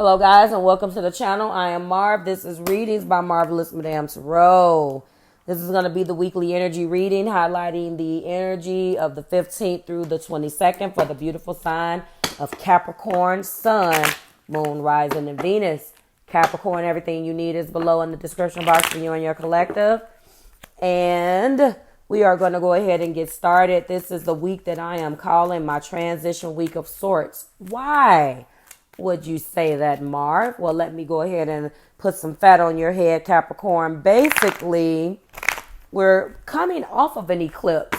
Hello guys and welcome to the channel. I am Marv. This is Readings by Marvelous Madame TAURUS. This is going to be the weekly energy reading highlighting the energy of the 15th through the 22nd for the beautiful sign of Capricorn, Sun, Moon, Rising, and Venus. Capricorn, everything you need is below in the description box for you and your collective. And we are going to go ahead and get started. This is the week that I am calling my transition week of sorts. Why would you say that, Marv? Well, let me go ahead and put some fat on your head, Capricorn. Basically, we're coming off of an eclipse.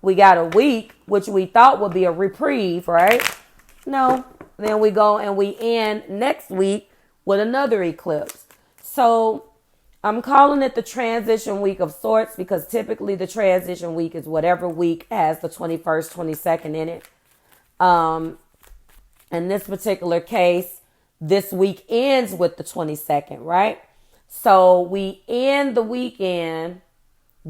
We got a week, which we thought would be a reprieve, right? No. Then we go and we end next week with another eclipse. So I'm calling it the transition week of sorts because typically the transition week is whatever week has the 21st, 22nd in it. In this particular case, this week ends with the 22nd, right? So we end the weekend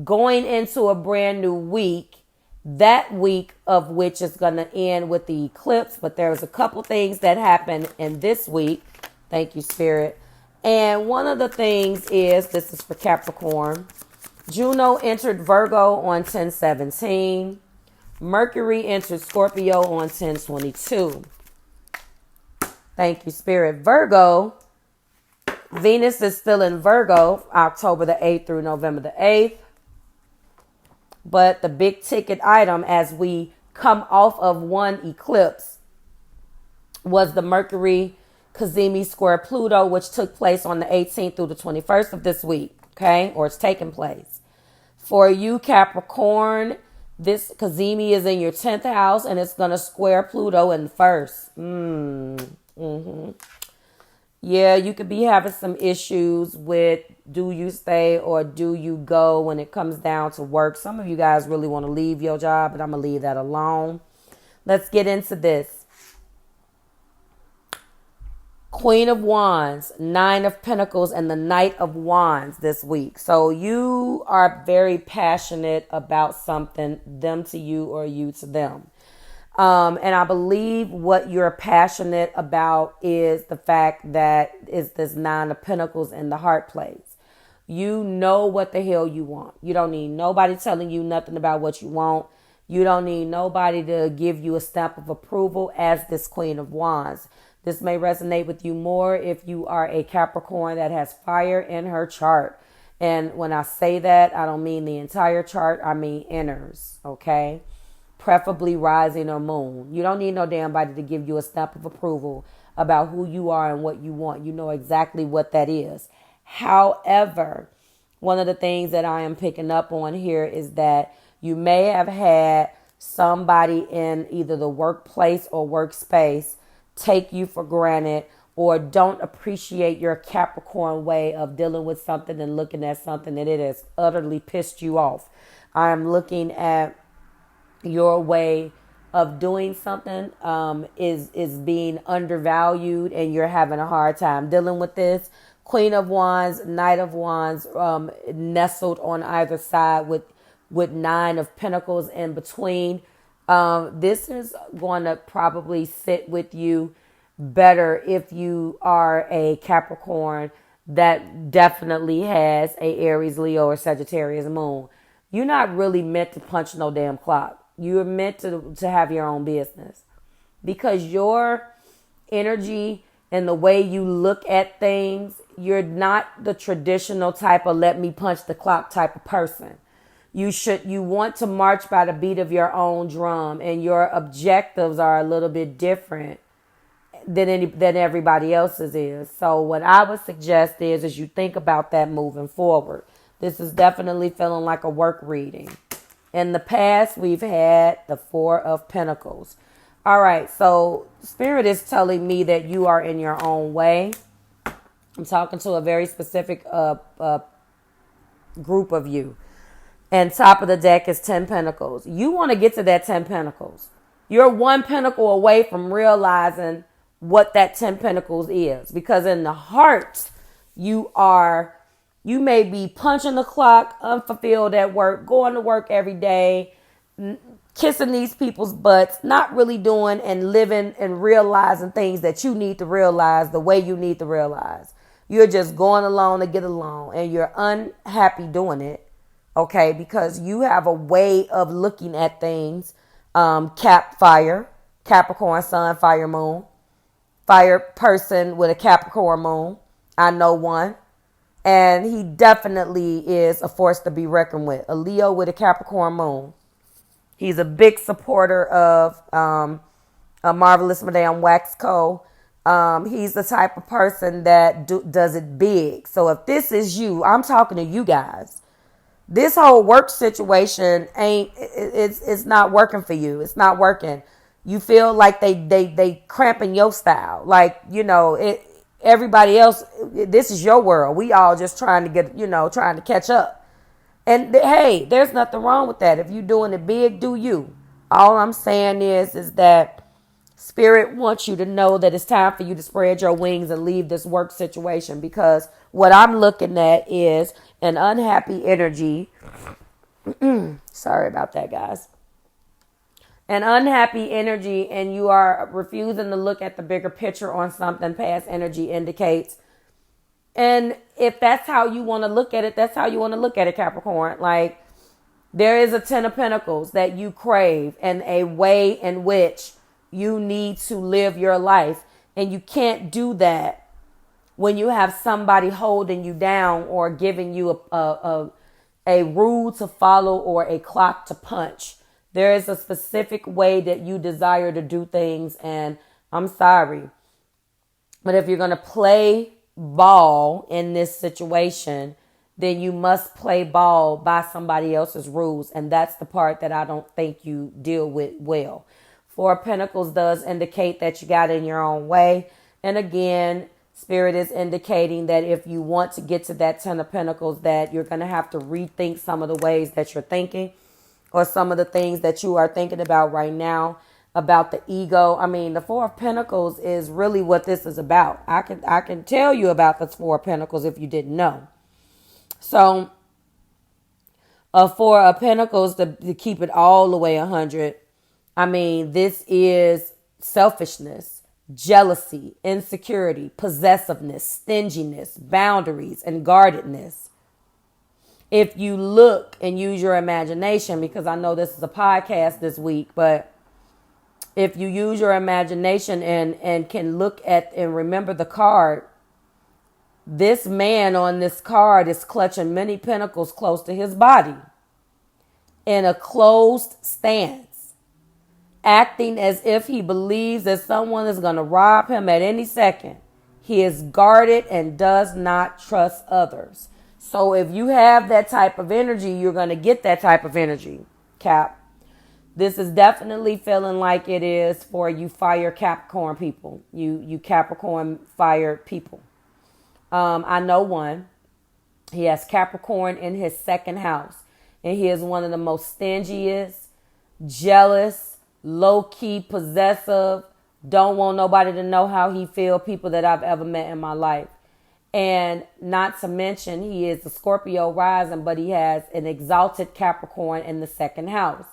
going into a brand new week, that week of which is going to end with the eclipse. But there's a couple things that happen in this week. Thank you, Spirit. And one of the things is, this is for Capricorn, Juno entered Virgo on 10/17. Mercury entered Scorpio on 10/22. Thank you, Spirit. Virgo, Venus is still in Virgo, October the 8th through November the 8th. But the big ticket item as we come off of one eclipse was the Mercury Cazimi square Pluto, which took place on the 18th through the 21st of this week. Okay, or it's taking place. For you, Capricorn, this Cazimi is in your 10th house and it's going to square Pluto in the first. Yeah, you could be having some issues with do you stay or do you go when it comes down to work. Some of you guys really want to leave your job, but I'm going to leave that alone. Let's get into this. Queen of Wands, Nine of Pentacles, and the Knight of Wands this week. So you are very passionate about something, them to you or you to them. And I believe what you're passionate about is the fact that is this Nine of Pentacles in the heart place. You know what the hell you want. You don't need nobody telling you nothing about what you want. You don't need nobody to give you a stamp of approval as this Queen of Wands. This may resonate with you more if you are a Capricorn that has fire in her chart. And when I say that, I don't mean the entire chart. I mean inners, okay? Preferably rising or moon. You don't need no damn body to give you a stamp of approval about who you are and what you want. You know exactly what that is. However, one of the things that I am picking up on here is that you may have had somebody in either the workplace or workspace take you for granted or don't appreciate your Capricorn way of dealing with something and looking at something, and it has utterly pissed you off. I am looking at your way of doing something is being undervalued and you're having a hard time dealing with this. Queen of Wands, Knight of Wands, nestled on either side with Nine of Pentacles in between. This is going to probably sit with you better if you are a Capricorn that definitely has a Aries, Leo, or Sagittarius moon. You're not really meant to punch no damn clock. You're meant to have your own business because your energy and the way you look at things, you're not the traditional type of let me punch the clock type of person. You want to march by the beat of your own drum, and your objectives are a little bit different than everybody else's is. So what I would suggest is you think about that moving forward. This is definitely feeling like a work reading. In the past, we've had the Four of Pentacles. All right, so Spirit is telling me that you are in your own way. I'm talking to a very specific group of you. And top of the deck is 10 Pentacles. You want to get to that 10 Pentacles. You're one pentacle away from realizing what that 10 Pentacles is. Because in the heart, you may be punching the clock, unfulfilled at work, going to work every day, kissing these people's butts, not really doing and living and realizing things that you need to realize the way you need to realize. You're just going along to get along, and you're unhappy doing it, okay? Because you have a way of looking at things. Capricorn, sun, fire, moon. Fire person with a Capricorn moon. I know one. And he definitely is a force to be reckoned with. A Leo with a Capricorn moon. He's a big supporter of a Marvelous Madame Waxco. He's the type of person that does it big. So if this is you, I'm talking to you guys. This whole work situation it's not working for you. It's not working. You feel like they cramping your style. Like, everybody else, this is your world. We all just trying to catch up. And hey, there's nothing wrong with that. If you're doing it big, do you. All I'm saying is that Spirit wants you to know that it's time for you to spread your wings and leave this work situation, because what I'm looking at is an unhappy energy. Sorry about that, guys. An unhappy energy, and you are refusing to look at the bigger picture on something past energy indicates. And if that's how you want to look at it, that's how you want to look at it, Capricorn. Like, there is a 10 of Pentacles that you crave and a way in which you need to live your life. And you can't do that when you have somebody holding you down or giving you a rule to follow or a clock to punch. There is a specific way that you desire to do things. And I'm sorry, but if you're going to play ball in this situation, then you must play ball by somebody else's rules. And that's the part that I don't think you deal with well. Four of Pentacles does indicate that you got in your own way. And again, Spirit is indicating that if you want to get to that 10 of Pentacles, that you're going to have to rethink some of the ways that you're thinking, or some of the things that you are thinking about right now, about the ego. I mean, the Four of Pentacles is really what this is about. I can tell you about the Four of Pentacles if you didn't know. So, a Four of Pentacles, to keep it all the way 100, I mean, this is selfishness, jealousy, insecurity, possessiveness, stinginess, boundaries, and guardedness. If you look and use your imagination, because I know this is a podcast this week, but if you use your imagination and can look at and remember the card, this man on this card is clutching many pentacles close to his body in a closed stance, acting as if he believes that someone is going to rob him at any second. He is guarded and does not trust others. So if you have that type of energy, you're going to get that type of energy, Cap. This is definitely feeling like it is for you fire Capricorn people, you Capricorn fire people. I know one. He has Capricorn in his second house, and he is one of the most stingiest, jealous, low-key, possessive, don't want nobody to know how he feel people that I've ever met in my life. And not to mention, he is a Scorpio rising, but he has an exalted Capricorn in the second house.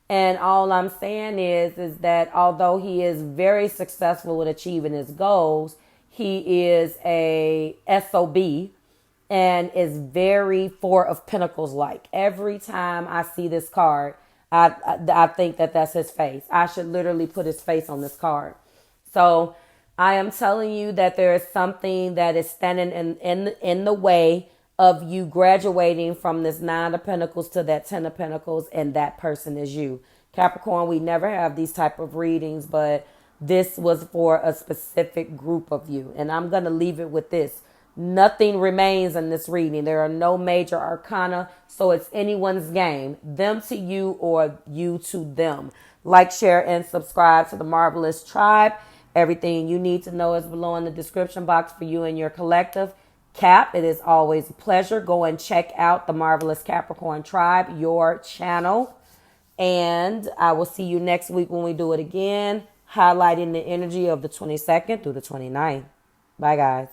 And all I'm saying is that although he is very successful with achieving his goals, he is a SOB and is very Four of Pentacles like. Every time I see this card, I think that that's his face. I should literally put his face on this card. So I am telling you that there is something that is standing in the way of you graduating from this 9 of Pentacles to that 10 of Pentacles, and that person is you. Capricorn, we never have these type of readings, but this was for a specific group of you. And I'm going to leave it with this. Nothing remains in this reading. There are no major arcana, so it's anyone's game. Them to you or you to them. Like, share, and subscribe to the Marvelous Tribe. Everything you need to know is below in the description box for you and your collective. Cap, it is always a pleasure. Go and check out the Marvelous Capricorn Tribe, your channel. And I will see you next week when we do it again, highlighting the energy of the 22nd through the 29th. Bye, guys.